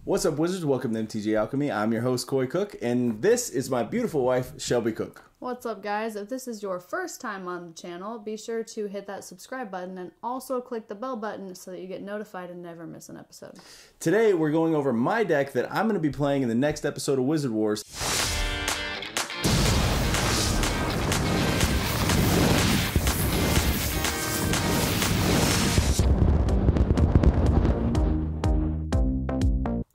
What's up, Wizards? Welcome to MTGAlchemy. I'm your host, Coy Cook, and this is my beautiful wife, Shelby Cook. What's up, guys? If this is your first time on the channel, be sure to hit that subscribe button and also click the bell button so that you get notified and never miss an episode. Today, we're going over my deck that I'm going to be playing in the next episode of Wizard Wars.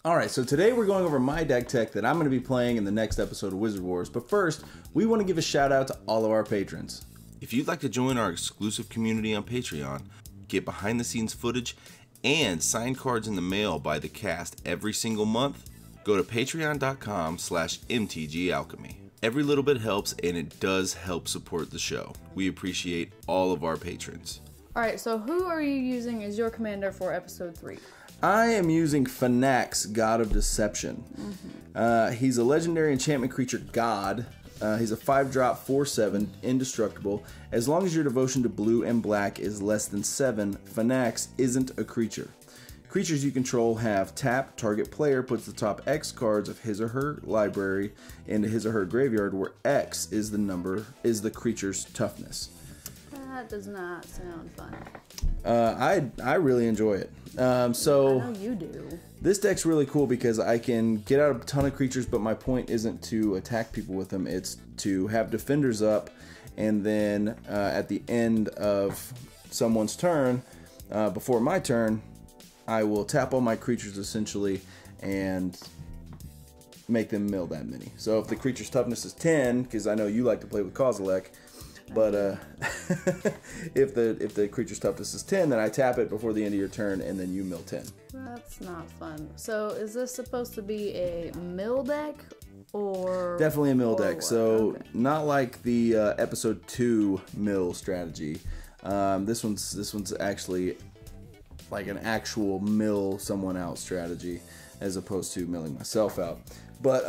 Alright, so today we're going over my deck tech that I'm going to be playing in the next episode of Wizard Wars. But first, we want to give a shout out to all of our patrons. If you'd like to join our exclusive community on Patreon, get behind the scenes footage, and signed cards in the mail by the cast every single month, go to patreon.com/mtgalchemy. Every little bit helps, and it does help support the show. We appreciate all of our patrons. Alright, so who are you using as your commander for episode 3? I am using Phenax, God of Deception. He's a legendary enchantment creature god. He's a 5-drop, 4/7, indestructible. As long as your devotion to blue and black is less than 7, Phenax isn't a creature. Creatures you control have tap, target player puts the top X cards of his or her library into his or her graveyard, where X is the creature's toughness. That does not sound fun. I really enjoy it. So I know you do. This deck's really cool because I can get out a ton of creatures, but my point isn't to attack people with them. It's to have defenders up, and then at the end of someone's turn, before my turn, I will tap all my creatures essentially and make them mill that many. So if the creature's toughness is 10, because I know you like to play with Kozilek, but if the creature's toughness is 10, then I tap it before the end of your turn, and then you mill 10. That's not fun. So is this supposed to be a mill deck, or definitely a mill deck? What? So Okay. not like the episode 2 mill strategy. This one's actually like an actual mill someone out strategy, as opposed to milling myself out. But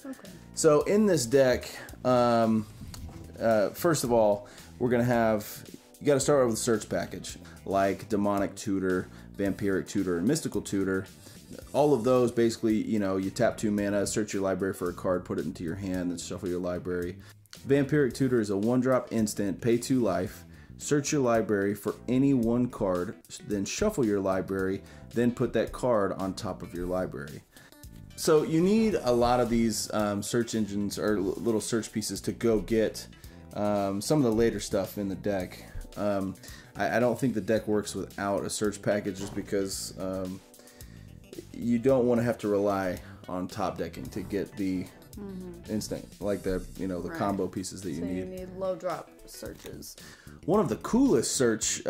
Okay. So in this deck, first of all, we're gonna have, you got to start with a search package like Demonic Tutor, Vampiric Tutor, and Mystical Tutor. All of those basically, you tap 2 mana, search your library for a card, put it into your hand, then shuffle your library. Vampiric Tutor is a 1-drop instant, pay 2 life, search your library for any 1 card, then shuffle your library, then put that card on top of your library. So you need a lot of these search engines or little search pieces to go get some of the later stuff in the deck. I don't think the deck works without a search package, just because you don't want to have to rely on top decking to get the instant, like the Right. combo pieces that you So need. you need low drop searches. One of the coolest search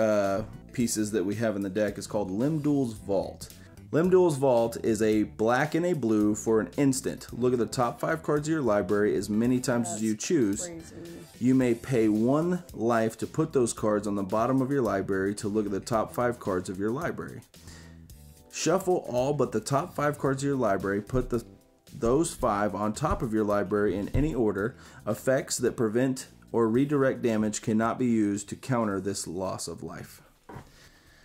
pieces that we have in the deck is called Limdul's Vault. Limdul's Vault is a black and a blue for an instant. Look at the top 5 cards of your library as many times as you choose. Crazy. You may pay 1 life to put those cards on the bottom of your library to look at the top 5 cards of your library. Shuffle all but the top 5 cards of your library, put those 5 on top of your library in any order. Effects that prevent or redirect damage cannot be used to counter this loss of life.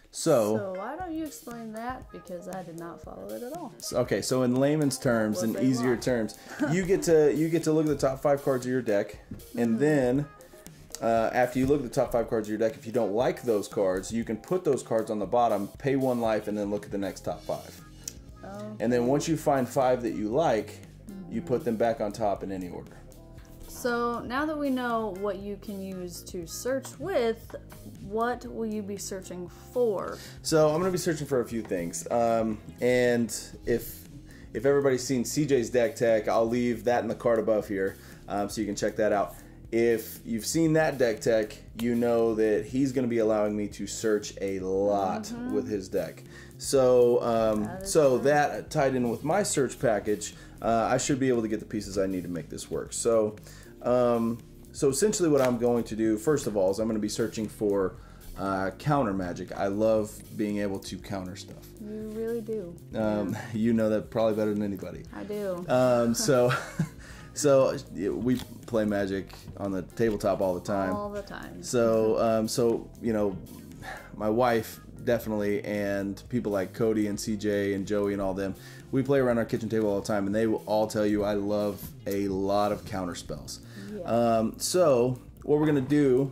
So why don't you explain that, because I did not follow it at all. Okay, so in layman's terms, in easier terms, you get to look at the top 5 cards of your deck, and then after you look at the top 5 cards of your deck, if you don't like those cards, you can put those cards on the bottom, pay 1 life, and then look at the next top 5. And then once you find 5 that you like, you put them back on top in any order. So now that we know what you can use to search with, what will you be searching for? So I'm going to be searching for a few things. And if everybody's seen CJ's deck tech, I'll leave that in the card above here, so you can check that out. If you've seen that deck tech, you know that he's going to be allowing me to search a lot with his deck. So that tied in with my search package, I should be able to get the pieces I need to make this work. So essentially what I'm going to do, first of all, is I'm going to be searching for counter magic. I love being able to counter stuff. You really do. You know that probably better than anybody. I do. So we play Magic on the tabletop all the time. All the time. So my wife definitely, and people like Cody and CJ and Joey and all them, we play around our kitchen table all the time, and they will all tell you I love a lot of counter spells. Yeah. So what we're gonna do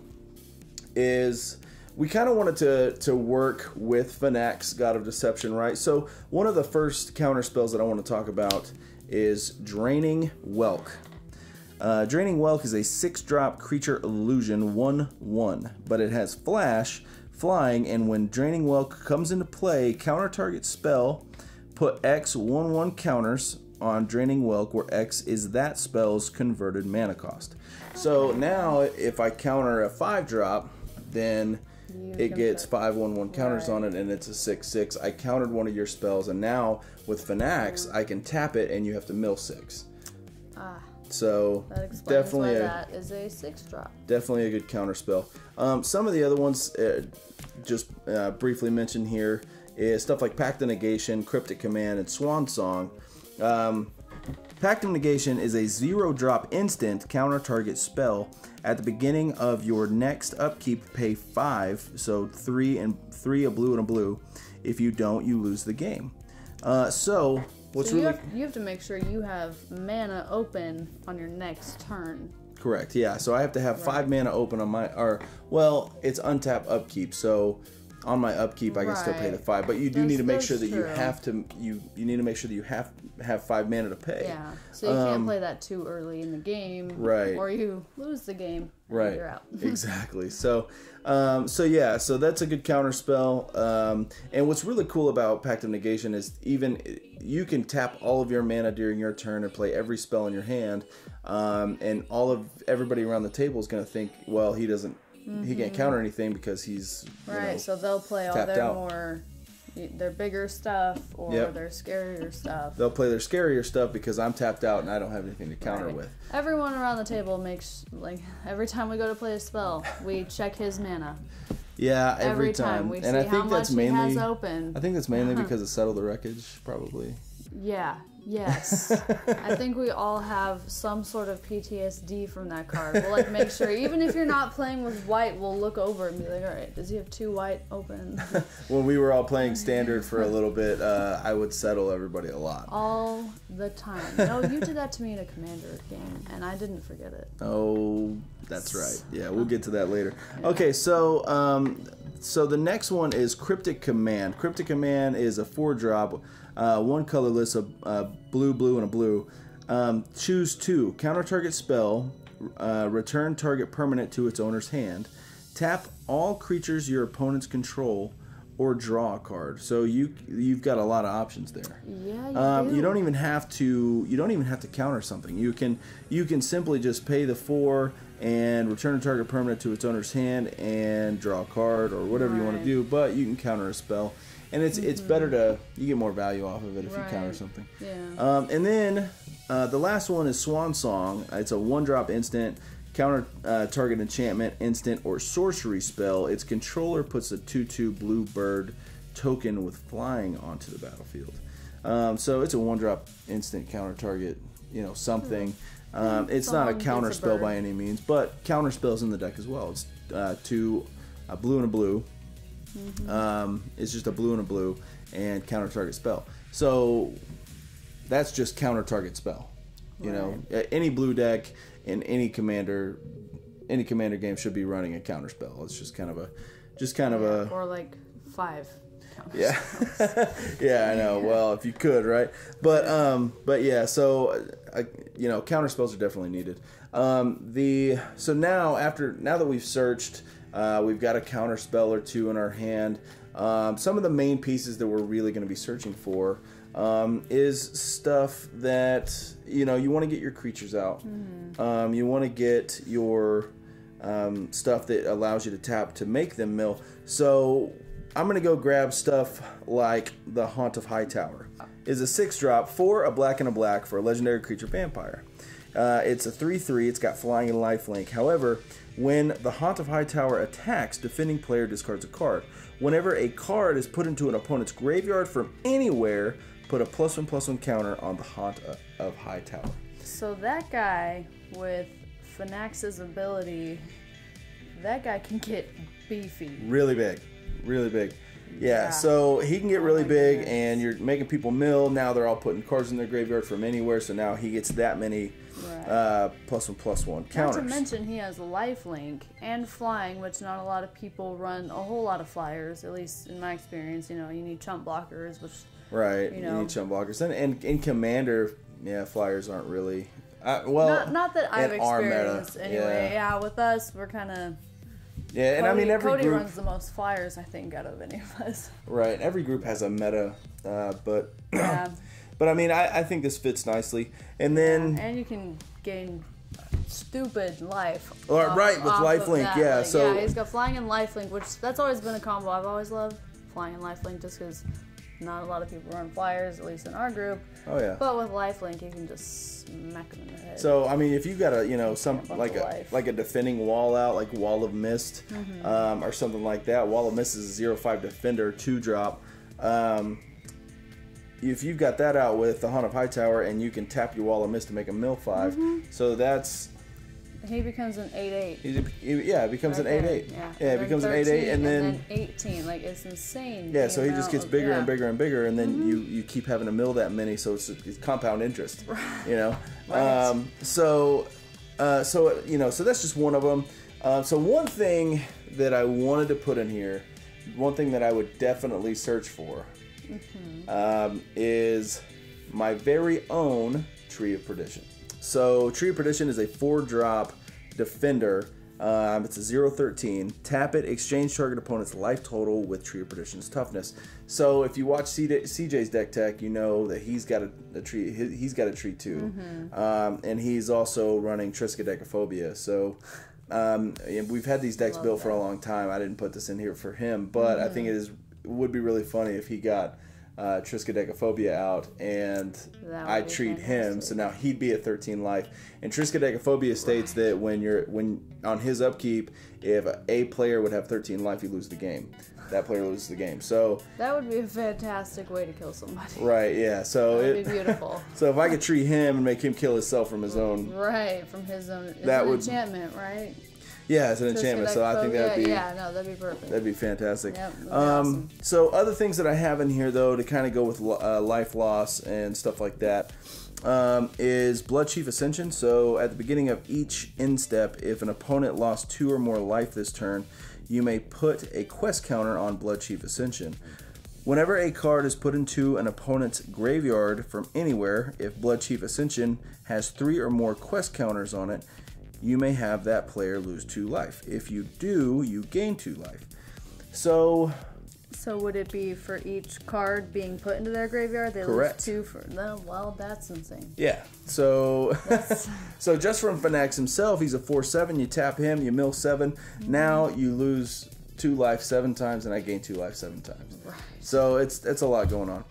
is we kind of wanted to work with Phenax, God of Deception, right? So one of the first counter spells that I want to talk about is Draining Whelk. Draining Whelk is a 6-drop creature illusion 1/1, but it has flash, flying, and when Draining Whelk comes into play, counter target spell, put X 1/1 counters on Draining Whelk, where X is that spell's converted mana cost. So now if I counter a 5-drop, then it gets 5 1/1 counters on it, and it's a 6/6. I countered one of your spells, and now with Phenax, I can tap it, and you have to mill 6. So that explains definitely why that is a 6-drop. Definitely a good counter spell. Some of the other ones, just briefly mentioned here, is stuff like Pact of Negation, Cryptic Command, and Swan Song. Pact of Negation is a 0-drop instant counter target spell. At the beginning of your next upkeep, pay 5, so 3 and 3, a blue and a blue. If you don't, you lose the game. So you have to make sure you have mana open on your next turn. Correct. Yeah. So I have to have 5 mana open on my, well, it's untap upkeep. So on my upkeep, I can still pay the 5, but you do need to make sure that you have to. You need to make sure that you have 5 mana to pay. Yeah. So you can't play that too early in the game. Right. Or you lose the game. Right. You're out. Exactly. So, yeah. So that's a good counter spell. And what's really cool about Pact of Negation is even you can tap all of your mana during your turn and play every spell in your hand, and everybody around the table is going to think, well, he doesn't. He can't counter anything because he's so they'll play all their bigger stuff or their scarier stuff. They'll play their scarier stuff because I'm tapped out and I don't have anything to counter with. Everyone around the table makes, like, every time we go to play a spell, we check his mana. Yeah, every time. We see how much he has open. I think that's mainly because of Settle the Wreckage, probably. Yeah. Yes. I think we all have some sort of PTSD from that card. We'll make sure, even if you're not playing with white, we'll look over and be like, all right, does he have 2 white open? When we were all playing Standard for a little bit, I would settle everybody a lot. All the time. No, you did that to me in a Commander game, and I didn't forget it. Oh, that's right. Yeah, we'll get to that later. Yeah. Okay, so the next one is Cryptic Command. Cryptic Command is a 4-drop. 1 colorless, a blue, blue, and a blue. Choose 2. Counter target spell. Return target permanent to its owner's hand. Tap all creatures your opponents control, or draw a card. So you've got a lot of options there. Yeah, you do. You don't even have to counter something. You can simply just pay the 4 and return a target permanent to its owner's hand and draw a card or whatever you want to do. But you can counter a spell. And it's better you get more value off of it if you counter something. Yeah. And then the last one is Swan Song. It's a 1-drop instant, counter target enchantment, instant, or sorcery spell. Its controller puts a 2/2 blue bird token with flying onto the battlefield. So it's a 1-drop instant counter target, something. It's not a counter spell by any means, but counter spells in the deck as well. It's 2, a blue and a blue. It's just a blue and a blue and counter target spell. So that's just counter target spell. You know, any blue deck in any commander game should be running a counter spell. It's just kind of a or like 5. Yeah. Yeah, I know. Well, if you could, right? But yeah, so counter spells are definitely needed. So now that we've searched, we've got a counter spell or 2 in our hand. Some of the main pieces that we're really going to be searching for is stuff that you want to get your creatures out. You want to get your stuff that allows you to tap to make them mill. So I'm going to go grab stuff like the Haunt of Hightower. It's a 6-drop for a black and a black for a legendary creature vampire. It's a 3/3. It's got flying and lifelink. However, when the Haunt of Hightower attacks, defending player discards a card. Whenever a card is put into an opponent's graveyard from anywhere, put a +1/+1 counter on the Haunt of Hightower. So that guy with Phenax's ability, that guy can get beefy. Really big. Really big. Yeah, so he can get really big, and you're making people mill. Now they're all putting cards in their graveyard from anywhere, so now he gets that many +1/+1 counters. Not to mention he has lifelink and flying, which not a lot of people run a whole lot of flyers, at least in my experience. You know, you need chump blockers, which... Right, you need chump blockers. And in Commander, flyers aren't really... well, not that I've experienced meta, anyway. Yeah, with us, we're kind of... Yeah, and I mean, every Cody group runs the most flyers, I think, out of any of us. Right, every group has a meta, but Yeah. but I mean, I think this fits nicely. And then and you can gain stupid life. Right, with lifelink, yeah. Like, so he's got flying and lifelink, which that's always been a combo I've always loved. Flying and lifelink, just because not a lot of people run flyers, at least in our group. Oh yeah. But with lifelink, you can just smack them in the head. So I mean, if you've got a some like a defending wall out, like Wall of Mist, or something like that. Wall of Mist is a 0/5 defender, 2-drop. If you've got that out with the Haunt of Hightower, and you can tap your Wall of Mist to make a mill 5, so that's... He becomes an 8/8. It becomes an 8/8. Yeah, it becomes an 8/8, and then 18. Like, it's insane. Yeah, so he just gets bigger and bigger and bigger, and then you keep having to mill that many, so it's compound interest. You know, Right. So that's just one of them. So one thing that I wanted to put in here, one thing that I would definitely search for, is my very own Tree of Perdition. So Tree of Perdition is a 4-drop defender. It's a 0/13. Tap it, exchange target opponent's life total with Tree of Perdition's toughness. So if you watch CJ's deck tech, you know that he's got a tree. He's got a tree too, and he's also running Triskaidekaphobia. So we've had these decks built for a long time. I didn't put this in here for him, but I think it would be really funny if he got Triskaidekaphobia out and I treat him, so now he'd be at 13 life. And Triskaidekaphobia states that when on his upkeep, if a player would have 13 life, you lose the game. That player loses the game. So that would be a fantastic way to kill somebody. Right, yeah. So that'd be beautiful. So if I could treat him and make him kill himself from his own, right, from his own, it's that an would enchantment, right? Yeah, it's an enchantment, so I think that'd be that'd be perfect. That'd be fantastic. Yep, that'd be awesome. So other things that I have in here though to kind of go with life loss and stuff like that is Bloodchief Ascension. So at the beginning of each end step, if an opponent lost 2 or more life this turn, you may put a quest counter on Bloodchief Ascension. Whenever a card is put into an opponent's graveyard from anywhere, if Bloodchief Ascension has 3 or more quest counters on it, you may have that player lose 2 life. If you do, you gain 2 life. So would it be for each card being put into their graveyard? They correct. Lose 2 for... No, well, that's insane. Yeah. So so just from Phenax himself, he's a 4/7. You tap him, you mill 7. Now you lose 2 life 7 times, and I gain 2 life 7 times. Right. So it's a lot going on.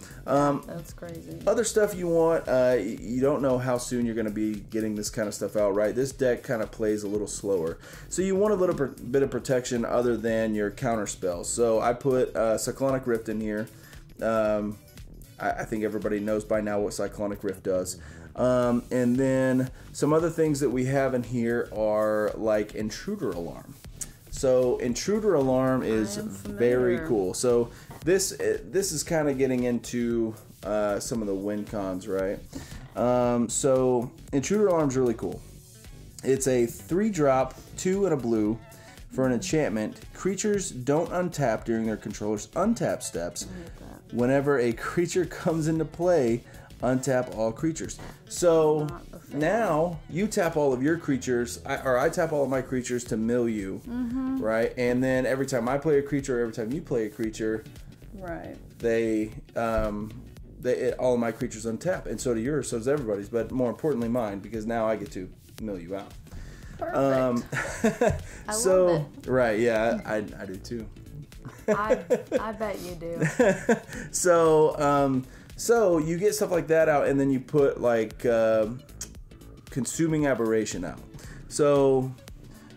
That's crazy. Other stuff you want, you don't know how soon you're going to be getting this kind of stuff out, right? This deck kind of plays a little slower. So you want a little bit of protection other than your counter spells. So I put Cyclonic Rift in here. I think everybody knows by now what Cyclonic Rift does. And then some other things that we have in here are like Intruder Alarm. So Intruder Alarm is very cool. So this is kind of getting into some of the win cons, right? So Intruder Alarm is really cool. It's a 3-drop, 2 and a blue for an enchantment. Creatures don't untap during their controller's untap steps. Whenever a creature comes into play, untap all creatures. So now you tap all of your creatures, or I tap all of my creatures to mill you, right? And then every time I play a creature, every time you play a creature, right? All of my creatures untap, and so do yours, so does everybody's, but more importantly mine, because now I get to mill you out. Perfect. I love it. Right, yeah, I do too. I bet you do. So you get stuff like that out, and then you put like Consuming Aberration out. So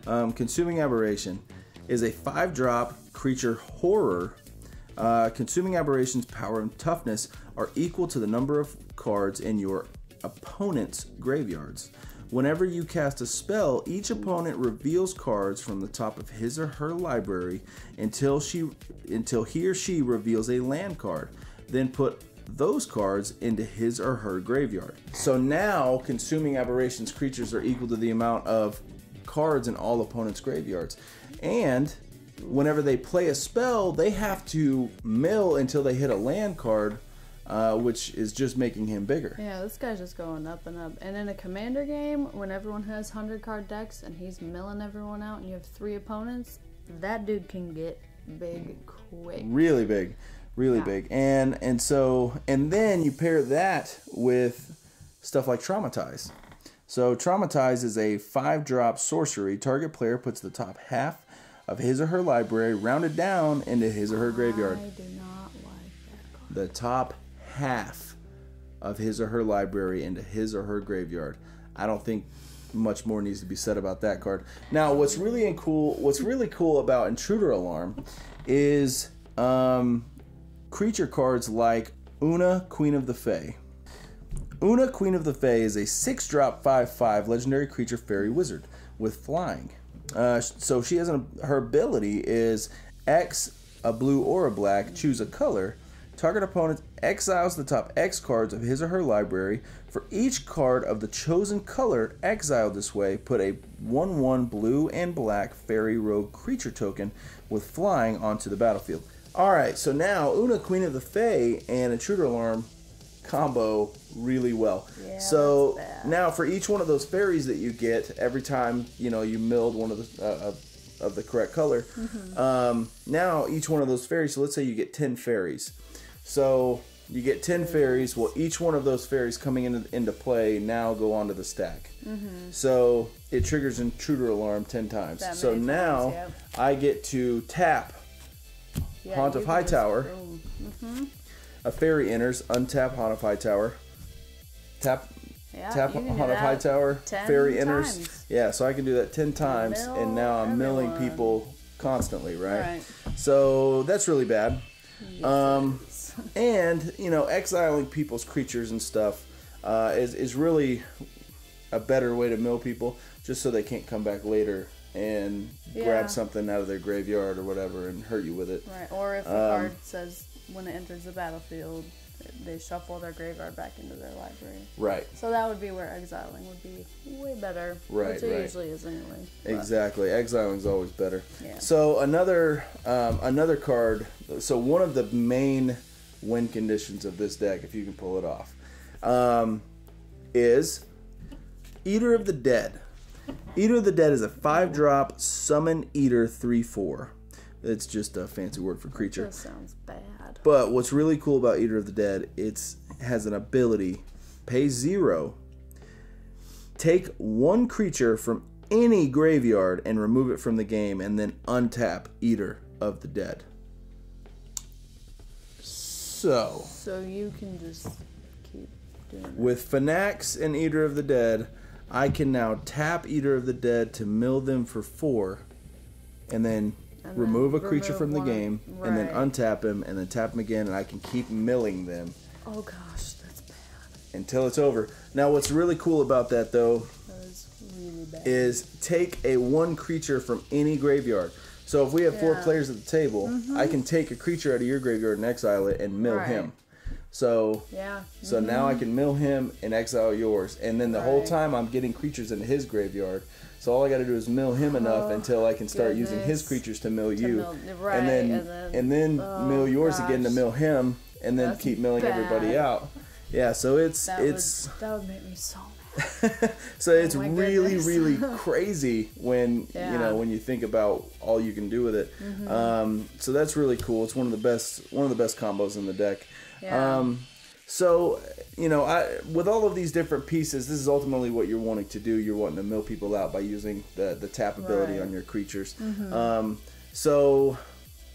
Consuming Aberration is a 5-drop creature horror. Consuming Aberration's power and toughness are equal to the number of cards in your opponent's graveyards. Whenever you cast a spell, each opponent reveals cards from the top of his or her library until he or she reveals a land card. Then put those cards into his or her graveyard. So now, consuming aberrations creatures are equal to the amount of cards in all opponents' graveyards. And whenever they play a spell, they have to mill until they hit a land card, which is just making him bigger. Yeah, this guy's just going up and up. And in a commander game, when everyone has 100-card decks and he's milling everyone out and you have 3 opponents, that dude can get big quick. Really big. Really big. And then you pair that with stuff like Traumatize. So Traumatize is a 5-drop sorcery. Target player puts the top half of his or her library rounded down into his or her graveyard. I do not like that card. The top half of his or her library into his or her graveyard. I don't think much more needs to be said about that card. Now, what's really cool about Intruder Alarm is creature cards like Una, Queen of the Fae. Una, Queen of the Fae is a 6-drop 5/5 legendary creature fairy wizard with flying. So she has her ability is X, a blue or a black, choose a color. Target opponent exiles the top X cards of his or her library. For each card of the chosen color exiled this way, put a 1/1 blue and black fairy rogue creature token with flying onto the battlefield. Alright, so now Una, Queen of the Fae and Intruder Alarm combo really well. Yeah, so now for each one of those fairies that you get, every time you milled one of the correct color, now each one of those fairies, so let's say you get 10 fairies. So you get 10 fairies, well each one of those fairies coming into play now go onto the stack. So it triggers Intruder Alarm 10 times. So now I get to tap Haunt of Hightower. A fairy enters, untap Haunt of Hightower. Tap Haunt of Hightower, fairy enters. Yeah, so I can do that 10 times, and now I'm milling people constantly, right? So that's really bad. And, exiling people's creatures and stuff is really a better way to mill people, just so they can't come back later and grab something out of their graveyard or whatever and hurt you with it. Right, or if the card says when it enters the battlefield, they shuffle their graveyard back into their library. Right. So that would be where exiling would be way better. Right, which it usually is anyway. Exactly. Exiling's always better. Yeah. So another card, so one of the main win conditions of this deck, if you can pull it off, is Eater of the Dead. Eater of the Dead is a 5-drop summon eater 3/4. It's just a fancy word for creature. That sounds bad. But what's really cool about Eater of the Dead, it has an ability, pay 0, take 1 creature from any graveyard and remove it from the game, and then untap Eater of the Dead. So you can just keep doing that. With Phenax and Eater of the Dead, I can now tap Eater of the Dead to mill them for 4, and then remove a creature from the game, and then untap him, and then tap him again, and I can keep milling them. Oh gosh, that's bad. Until it's over. Now, what's really cool about that, though, really bad, is take a 1 creature from any graveyard. So if we have 4 players at the table, I can take a creature out of your graveyard and exile it and mill him. So now I can mill him and exile yours, and then the whole time I'm getting creatures into his graveyard. So all I got to do is mill him enough until I can start using his creatures to mill you, and then mill yours again to mill him, and then keep milling everybody out. Yeah, so that would make me so mad. So it's really crazy when when you think about all you can do with it. So that's really cool. It's one of the best combos in the deck. So with all of these different pieces, this is ultimately what you're wanting to do. You're wanting to mill people out by using the tap ability on your creatures. So,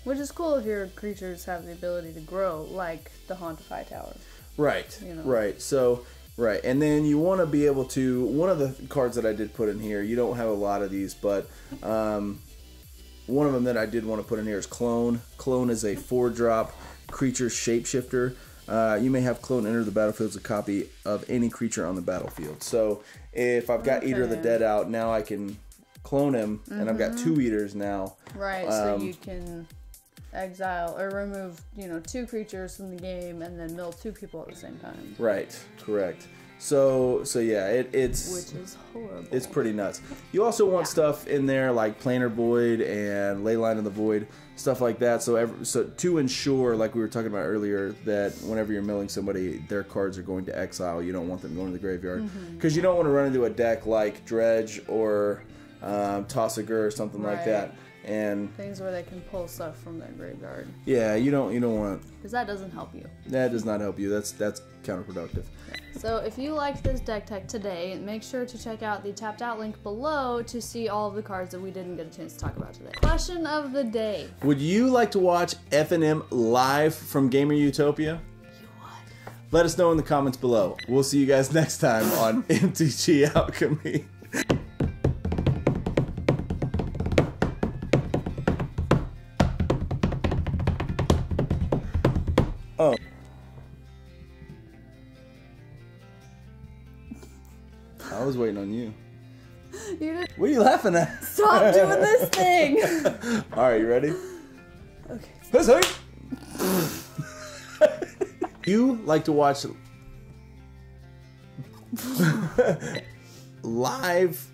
which is cool if your creatures have the ability to grow, like the Haunt of Hightower. Right. So. Right, and then you want to be able to, one of the cards that I did put in here, you don't have a lot of these, but one of them that I did want to put in here is Clone. Clone is a 4-drop creature shapeshifter. You may have clone enter the battlefield as a copy of any creature on the battlefield. So if I've got Eater of the Dead out, now I can clone him, and I've got 2 Eaters now. Right, so you can exile or remove, 2 creatures from the game and then mill 2 people at the same time. Right, correct. So yeah, it's which is horrible. It's pretty nuts. You also want stuff in there like Planar Void and Leyline of the Void, stuff like that. So to ensure, like we were talking about earlier, that whenever you're milling somebody, their cards are going to exile. You don't want them going to the graveyard because you don't want to run into a deck like Dredge or Tossiger or something like that. And things where they can pull stuff from their graveyard. Yeah, you don't want, because that doesn't help you. That does not help you. That's counterproductive. So if you liked this deck tech today, make sure to check out the tapped out link below to see all of the cards that we didn't get a chance to talk about today. Question of the day. Would you like to watch F&M live from Gamer Utopia? You would. Let us know in the comments below. We'll see you guys next time on MTGAlchemy. Oh. I was waiting on you. What are you laughing at? Stop doing this thing! Alright, you ready? Okay. Let's go! You like to watch live